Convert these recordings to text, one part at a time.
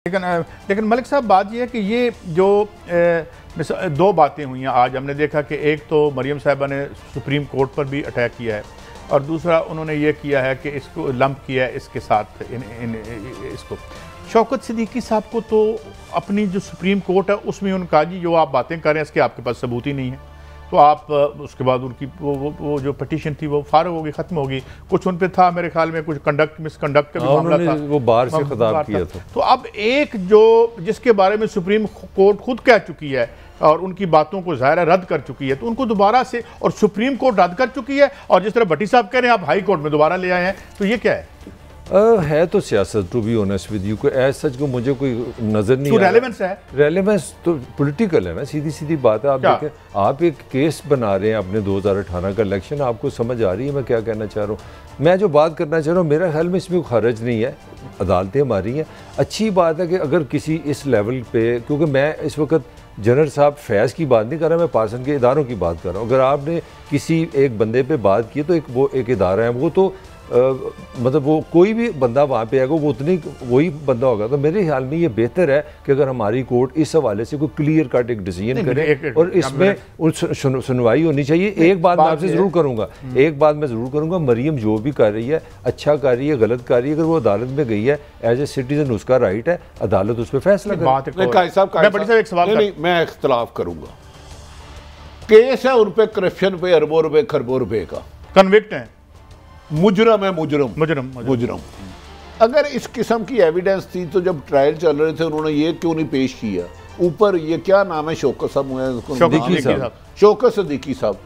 लेकिन मलिक साहब बात यह है कि ये जो दो बातें हुई हैं आज हमने देखा कि एक तो मरियम साहिबा ने सुप्रीम कोर्ट पर भी अटैक किया है और दूसरा उन्होंने ये किया है कि इसको लंप किया है इसके साथ इसको शौकत सिद्दीकी साहब को तो अपनी जो सुप्रीम कोर्ट है उसमें उन्होंने कहा जी जो आप बातें कर रहे हैं इसके आपके पास सबूत ही नहीं है, तो आप उसके बाद उनकी वो जो पिटीशन थी वो फारग होगी, ख़त्म होगी। कुछ उन पे था मेरे ख्याल में कुछ मिसकंडक्ट का भी मामला था, वो बाहर से खिताब किया था। तो अब एक जो जिसके बारे में सुप्रीम कोर्ट खुद कह चुकी है और उनकी बातों को ज़ाहिर रद्द कर चुकी है, तो उनको दोबारा से और सुप्रीम कोर्ट रद्द कर चुकी है और जिस तरह भट्टी साहब कह रहे हैं आप हाई कोर्ट में दोबारा ले आए हैं, तो ये क्या है? है तो सियासत, to be honest with you, को एज सच को मुझे कोई नजर नहीं आ रेलेवेंस है। रेलेवेंस तो पॉलिटिकल है ना, सीधी सीधी बात है। आप देखें, आप एक केस बना रहे हैं अपने 2018 का इलेक्शन, आपको समझ आ रही है मैं क्या कहना चाह रहा हूँ। मैं जो बात करना चाह रहा हूँ मेरे ख्याल में इसमें खर्च नहीं है, अदालतें हमारी हैं। अच्छी बात है कि अगर किसी इस लेवल पे, क्योंकि मैं इस वक्त जनरल साहब फैज़ की बात नहीं कर रहा, मैं पार्सन के इदारों की बात कर रहा हूँ। अगर आपने किसी एक बंदे पे बात की तो वो एक इदारा है, वो तो मतलब वो कोई भी बंदा वहाँ पे आएगा वो उतनी वही बंदा होगा। तो मेरे ख्याल में ये बेहतर है कि अगर हमारी कोर्ट इस हवाले से कोई क्लियर कट एक डिसीजन करे और इसमें सुनवाई होनी चाहिए। एक बात मैं आपसे ज़रूर करूँगा, मरियम जो भी कर रही है अच्छा कर रही है गलत कर रही है, अगर वो अदालत में गई है एज ए सिटीजन उसका राइट है, अदालत उस पर फैसला करे। मैं इख्तलाफ करूँगा, केस है उन पर करप्शन पे अरबों रुपए खरबों रुपए का, कन्विक्ट है, मुजरम है, मुजरम। अगर इस किस्म की एविडेंस थी तो जब ट्रायल चल रहे थे उन्होंने ये क्यों नहीं पेश किया? ऊपर ये क्या नाम है, शौकत साहब, शौकत सिद्दीकी साहब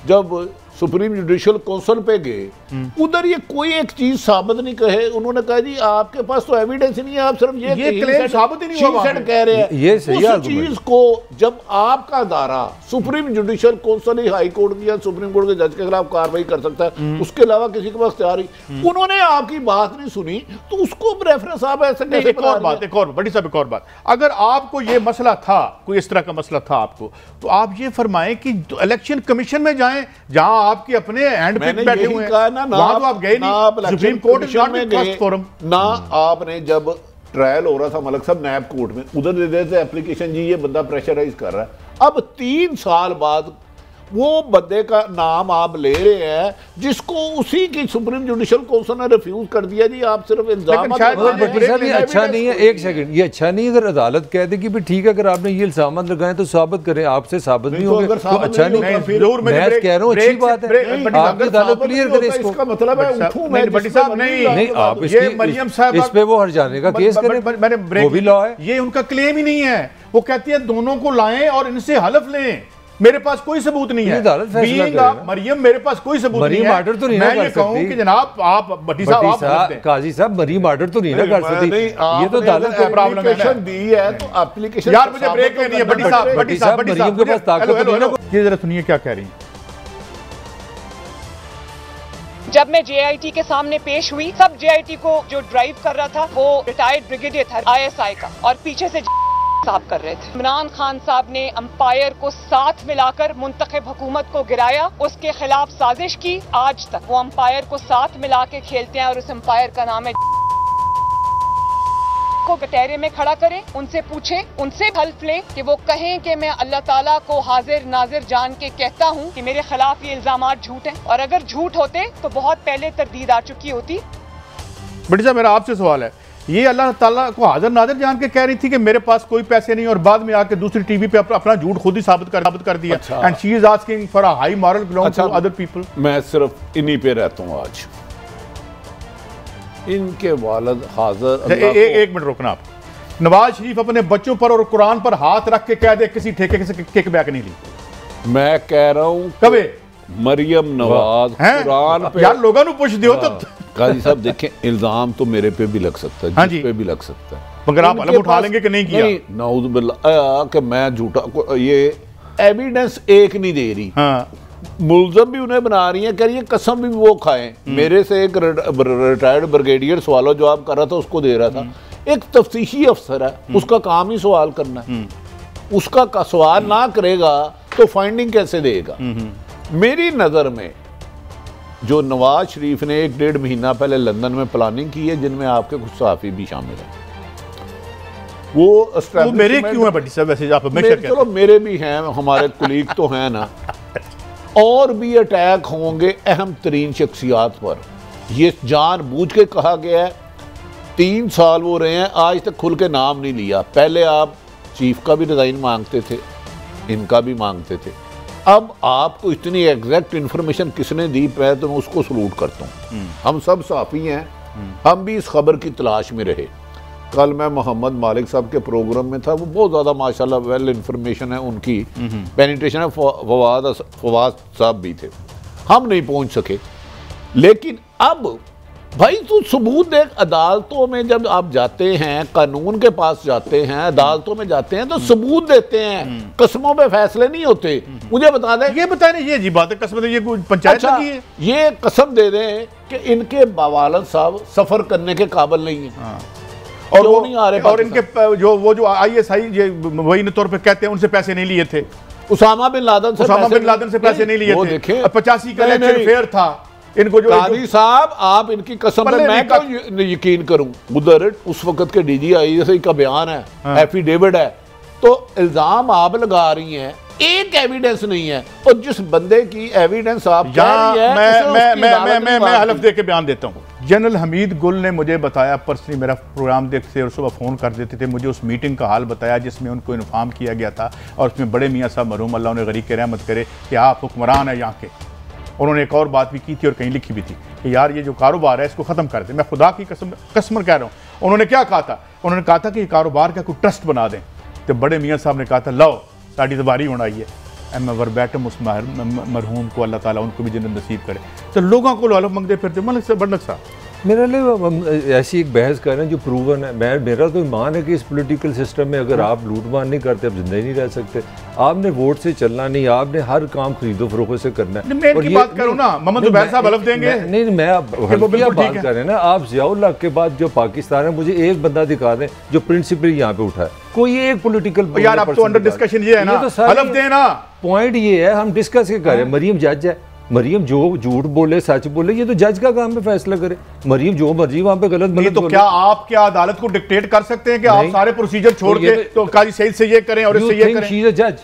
जब सुप्रीम जुडिशल काउंसिल पे गए उधर ये कोई एक चीज साबित नहीं कहे, उन्होंने कहा जी आपके पास तो एविडेंस नहीं है, आप सिर्फ ये क्लेम साबित ही नहीं हुआ कह रहे हैं। ये सही उस चीज को जब आपका अदारा सुप्रीम जुडिशल काउंसिल ही हाई कोर्ट या सुप्रीम कोर्ट के जज के खिलाफ कार्रवाई कर सकता है, उसके अलावा किसी के पास तैयार ही, उन्होंने आपकी बात नहीं सुनी तो उसको रेफरेंस आप ऐसे कैसे? एक और बात, अगर आपको ये मसला था, कोई इस तरह का मसला था आपको, तो आप ये फरमाएं कि इलेक्शन कमीशन में जाएं जहां आपके अपने हैंड पिक बैठे हुए हैं, वहां तो आप गए नहीं, सुप्रीम कोर्ट में गए ना। आपने जब ट्रायल हो रहा था मलिक साहब नैब कोर्ट में, उधर दे देते एप्लीकेशन जी ये बंदा प्रेशराइज कर रहा है। अब 3 साल बाद वो बंदे का नाम आप ले रहे हैं जिसको उसी की सुप्रीम जुडिशल काउंसिल ने रिफ्यूज कर दिया जी आप सिर्फ इल्जाम। ये अच्छा नहीं है, एक सेकंड, ये अच्छा नहीं है। अगर अदालत कह दे कि भी ठीक है अगर आपने ये इल्जाम लगाए तो साबित करें, आपसे साबित नहीं होंगे तो अच्छा नहीं। मैं कह रहा हूँ अच्छी बात है, आपकी अदालत क्लियर करे इसको। इसका मतलब है नहीं, आप इस पे वो हर जाने का केस करें, वो भी लॉ है। ये उनका क्लेम ही नहीं है, वो कहती है दोनों को लाएं और इनसे हलफ लें, मेरे पास कोई सबूत नहीं है। मरियम मेरे पास कोई सबूत नहीं है। मर्डर तो नहीं मैं ये कहूं कि जनाब आप भट्टी साहब काजी साहब मरीम मर्डर तो नहीं ना कर सकती, ये तो अदालत को प्रॉब्लम है दी है तो एप्लीकेशन। यार मुझे ब्रेक लेनी है भट्टी साहब मरीम के पास ताकत नहीं है। ये जरा सुनिए क्या कह रही हैं। जब मैं JIT के सामने पेश हुई, सब JIT को जो ड्राइव कर रहा था वो रिटायर्ड ब्रिगेडियर था ISI का, और पीछे से साहब कर रहे थे। इमरान खान साहब ने अंपायर को साथ मिलाकर मुंतखब हुकूमत को गिराया, उसके खिलाफ साजिश की। आज तक वो अंपायर को साथ मिला के खेलते हैं और उस अंपायर का नाम है को कटहरे में खड़ा करें, उनसे पूछें, उनसे हल्फ लें कि वो कहें कि मैं अल्लाह ताला को हाजिर नाजिर जान के कहता हूँ कि मेरे खिलाफ ये इल्जामात झूठ हैं, और अगर झूठ होते तो बहुत पहले तरदीद आ चुकी होती। बेटी साहब मेरा आपसे सवाल है, ये अल्लाह ताला को हाजिर नाजिर जान के कह रही थी कि मेरे पास कोई पैसे नहीं, और बाद में आके दूसरी टीवी पे अपना झूठ खुद ही साबित कर दिया। And she is asking for a high moral belong to other people. मैं सिर्फ इन्हीं पे रहता हूँ आज। इनके वालिद हाजिर। एक मिनट रोकना आप। नवाज शरीफ अपने बच्चों पर और कुरान पर हाथ रख के कह दे किसी ठेके से किक बैक नहीं ली। मैं कह रहा हूँ कभी मरियम नवाज कुरान पे, यार लोगों ने पूछ दियो तो काजी साहब देखें इल्जाम तो मेरे पे भी लग सकता है, जिस पे भी लग सकता है, मगर आप अलग उठा लेंगे कि नहीं किया? नाउज़ बिल्लाह कि मैं झूठा, ये एविडेंस एक नहीं दे रही। हाँ। मुलजम भी उन्हें बना रही है, कह रही है कसम भी वो खाएं। मेरे से एक रिटायर्ड ब्रिगेडियर सवाल जवाब कर रहा था, उसको दे रहा था। एक तफ्तीशी अफसर है, उसका काम ही सवाल करना है, उसका सवाल ना करेगा तो फाइंडिंग कैसे देगा? मेरी नजर में जो नवाज शरीफ ने 1-1.5 महीना पहले लंदन में प्लानिंग की है, जिनमें आपके कुछ सहाफ़ी भी शामिल हैं, वो मेरे क्यों है बटी साहब? वैसे आप हमेशा चलो मेरे भी हैं, हमारे कुलीग तो हैं ना। और भी अटैक होंगे अहम तरीन शख्सियात पर। ये जानबूझ के कहा गया है। 3 साल वो रहे हैं, आज तक खुल के नाम नहीं लिया। पहले आप चीफ का भी रिजाइन मांगते थे, इनका भी मांगते थे। अब आपको इतनी एग्जैक्ट इन्फॉर्मेशन किसने दी है तो मैं उसको सलूट करता हूँ। हम सब साफी हैं, हम भी इस खबर की तलाश में रहे। कल मैं मोहम्मद मालिक साहब के प्रोग्राम में था, वो बहुत ज़्यादा माशाल्लाह वेल इन्फॉर्मेशन है उनकी, पेनिट्रेशन है। फवाद साहब भी थे, हम नहीं पहुँच सके। लेकिन अब भाई तू सबूत देख। अदालतों में जब आप जाते हैं, कानून के पास जाते हैं, अदालतों में जाते हैं तो सबूत देते हैं, कसमों पे फैसले नहीं होते। मुझे बता दें, ये बताने ये जी बात है, कसम ये पंचायत लगी है। ये कसम दे दें कि इनके वालिद साहब सफर करने के काबिल नहीं है। और वो नहीं आ रहे, और इनके जो ISI वही तौर पे कहते हैं उनसे पैसे नहीं लिए थे। उसामा बिन लादेन से पैसे नहीं लिए थे। 85 का इलेक्शन फेयर था। इनको जो कादी साहब, आप इनकी कसम पे मैं क्यों यकीन करूं? उधर उस वक्त के DGI का बयान है, एफिडेविट है, तो इल्जाम आप लगा रही हैं, एक एविडेंस नहीं है। और जिस बंदे की एविडेंस आप कह रही है, मैं हलफ दे के बयान देता हूँ। जनरल हमीद गुल ने मुझे बताया, पर्सनली मेरा प्रोग्राम देखते और सुबह फ़ोन कर देते थे, मुझे उस मीटिंग का हाल बताया जिसमें उनको इन्फॉर्म किया गया था। और उसमें बड़े मियाँ साहब मरहूम अल्लाह उन्हें गरीब के रहमत करे कि आप हुक्मरान है यहाँ के। उन्होंने एक और बात भी की थी और कहीं लिखी भी थी कि यार ये जो कारोबार है इसको ख़त्म कर दें। मैं खुदा की कसम कह रहा हूँ। उन्होंने क्या कहा था? उन्होंने कहा था कि ये कारोबार का कोई ट्रस्ट बना दें। तो बड़े मियाँ साहब ने कहा था लो साड़ी दबारी होना ही है। मैं वर्बैटम उस मरहूम को अल्लाह ताला उनको भी जन्नत नसीब करे। तो लोगों को हलफ मंगते फिरते मलिक साहब, बंडक साहब मेरे लिए ऐसी एक बहस कर रहे हैं जो प्रूवन है। मेरा तो ईमान है कि इस पॉलिटिकल सिस्टम में अगर आप लूटमार नहीं करते आप जिंदा ही नहीं रह सकते। आपने वोट से चलना नहीं, आपने हर काम खरीदो फरोख्त से करना है। मैं इनकी बात करूं ना, मोहम्मद जुबैर साहब हलफ देंगे। नहीं, मैं बात कर रहे हैं ना। आप ज़ियाउल हक के बाद जो पाकिस्तान है, मुझे एक बंदा दिखा दें जो प्रिंसिपल यहाँ पे उठा है, कोई एक पॉलिटिकल। यार अब तो अंडर डिस्कशन ये है ना, हलफ देना। पॉइंट ये है, हम डिस्कस के कर रहे हैं। मरियम जज है, मरियम जो झूठ बोले सच बोले ये तो जज का काम है फैसला करे। मरियम जो मर्जी वहां पे गलत बोले। तो क्या आप क्या अदालत को डिक्टेट कर सकते हैं कि आप सारे प्रोसीजर छोड़ के तो काजी सईद से ये करें और इससे ये करें? शी इज अ जज,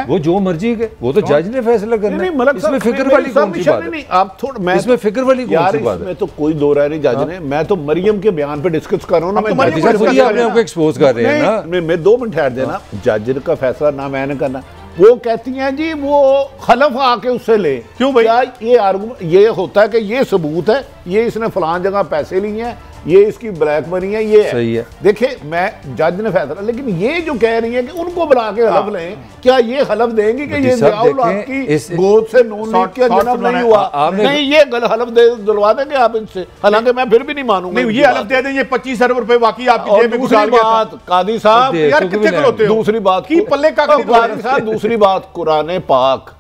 वो जो मर्जी के, वो तो जज ने फैसला करना है। इसमें फिक्र वाली कौन सी बात है? आप थोड़ा, मैं इसमें फिक्र वाली कौन सी बात है? मैं तो कोई दो राय नहीं जज ने, मैं तो मरियम के बयान पे डिस्कस कर रहा हूं ना। मैं अपने आपको एक्सपोज कर रहे हैं ना। मैं 2 मिनट ठहर देना। जज का फैसला ना मैंने करना। वो कहती हैं जी वो खलफ आके उससे ले। क्यों भाई? ये आर्गुमेंट ये होता है कि ये सबूत है, ये इसने फलान जगह पैसे लिए हैं, ये इसकी ब्लैक मनी है, ये सही है। देखिए मैं जज ने फैसला, लेकिन ये जो कह रही है कि उनको बुला के हलफ लें, क्या ये हलफ देंगे कि ये आपकी गोद से नून लीग का जन्म नहीं हुआ? नहीं, ये हलफ दिलवा देंगे आप इनसे, हालांकि मैं फिर भी नहीं मानूंगा। ये हलफ दे दें, ये 25 अरब रुपए वाकई आपकी जेब में घुसा गया था। कादी साहब यार कितने कल होते हो? दूसरी बात की पल्ले का कादी साहब, दूसरी बात कुरान पाक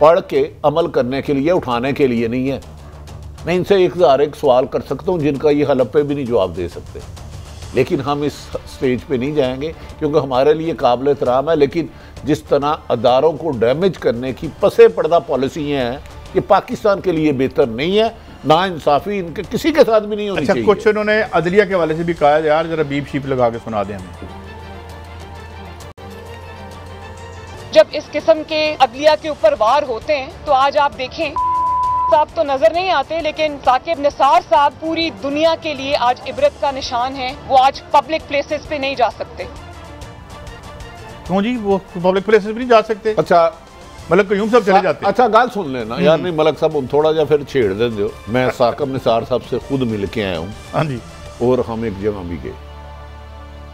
पढ़ के अमल करने के लिए, उठाने के लिए नहीं है। मैं इनसे 1001 सवाल कर सकता हूं जिनका ये हलफ पे भी नहीं जवाब दे सकते, लेकिन हम इस स्टेज पे नहीं जाएंगे क्योंकि हमारे लिए काबिल एहतराम है। लेकिन जिस तरह अदारों को डैमेज करने की पसे पर्दा पॉलिसियाँ हैं, ये पाकिस्तान के लिए बेहतर नहीं है। ना इंसाफी इनके किसी के साथ भी नहीं होनी चाहिए। कुछ इन्होंने अदलिया के हवाले से भी कहा यार जरा बीप शीप लगा के सुना दें हमें। जब इस किस्म के अदलिया के ऊपर वार होते हैं तो आज आप देखें साहब तो नजर नहीं आते, लेकिन साकिब निसार साहब पूरी दुनिया के लिए आज इबरत का निशान है। वो आज पब्लिक प्लेसेस पे नहीं जा सकते। क्यों जी? वो पब्लिक प्लेसेस पे नहीं जा सकते? अच्छा मलक कयूम साहब चले जाते। अच्छा गाल सुन लेना यार। नहीं मलक साहब थोड़ा जा फिर छेड़ दे दो। मैं साकिब निसार साहब से खुद मिल के आया हूँ। हाँ जी। और हम एक जगह भी गए।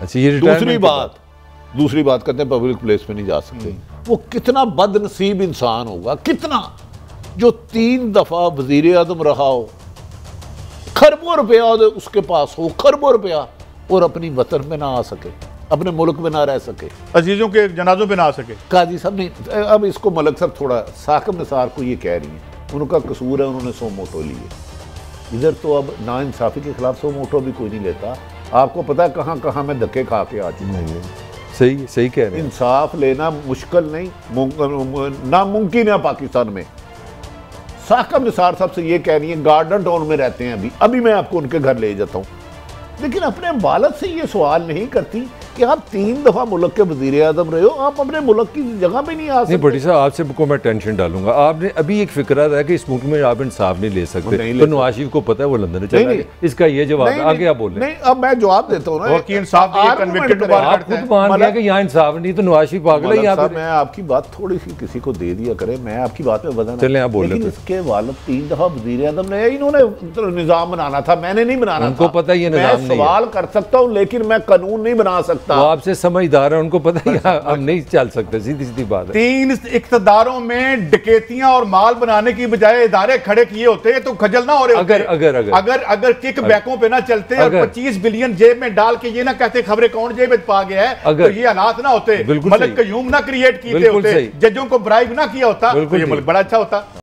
अच्छा ये दूसरी बात कहते हैं पब्लिक प्लेस पे नहीं जा सकते। वो कितना बदनसीब इंसान होगा, कितना, जो 3 दफा वजीर आजम रहा हो, खरबों रुपया उसके पास हो, खरबों रुपया, और अपनी वतन में ना आ सके, अपने मुल्क में ना रह सके, अजीजों के जनाजों पे ना आ सके। काजी साहब नहीं, अब इसको मलक साहब थोड़ा साकिब निसार को ये कह रही हैं, उनका कसूर है, उन्होंने 100 मोटो लिए। इधर तो अब ना इंसाफी के खिलाफ 100 मोटो भी कोई नहीं लेता। आपको पता है कहाँ कहाँ मैं धक्के खा के आ चुका हूँ। सही कह रहे हैं। इंसाफ लेना मुश्किल नहीं, नामुमकिन है पाकिस्तान में। साकिब निसार साहब से ये कह रही है, गार्डन टाउन में रहते हैं अभी मैं आपको उनके घर ले जाता हूँ। लेकिन अपने वालिद से ये सवाल नहीं करती कि आप 3 दफा मुल्क के वजीर आज़म रहे हो, आप अपने मुल्क की जगह पे नहीं आ सकते। नहीं भट्टी साहब, आपसे को मैं टेंशन डालूंगा। आपने अभी एक फिक्रा था कि इस मुल्क में आप इंसाफ नहीं ले सकते, तो नवाज शरीफ को पता है वो लंदन चला गया। इसका ये जवाब है, आगे आप बोल रहे हैं। नहीं, अब मैं जवाब देता हूँ ना, आप खुद मान लिया कि यहाँ इंसाफ नहीं, तो नवाज शरीफ पागल है। यहाँ मैं आपकी बात थोड़ी सी किसी को दे दिया करे, मैं आपकी बात में बदलना, चलें आप बोल रहे थे। इसके वालिद 3 दफा वजीर आज़म रहे, इन्होंने निजाम बनाना था, मैंने नहीं बनाना। उनको पता है ये निजाम नहीं है। मैं सवाल कर सकता हूँ लेकिन मैं कानून नहीं बना सकता। वो आपसे समझदार है, उनको पता है हम नहीं चल सकते, सीधी सीधी बात है। 3 इख्तियारों में डकैतियां और माल बनाने की बजाय इदारे खड़े किए होते तो खजल ना हो रहे। अगर अगर अगर अगर अगर किक बैकों पे ना चलते और 25 बिलियन जेब में डाल के ये ना कहते खबरें कौन जेब में पा गया है, तो ये हालात ना होते, मलिक कयूम ना क्रिएट किए होते, जजों को ब्राइब ना किया होता, तो ये मुल्क बड़ा अच्छा होता।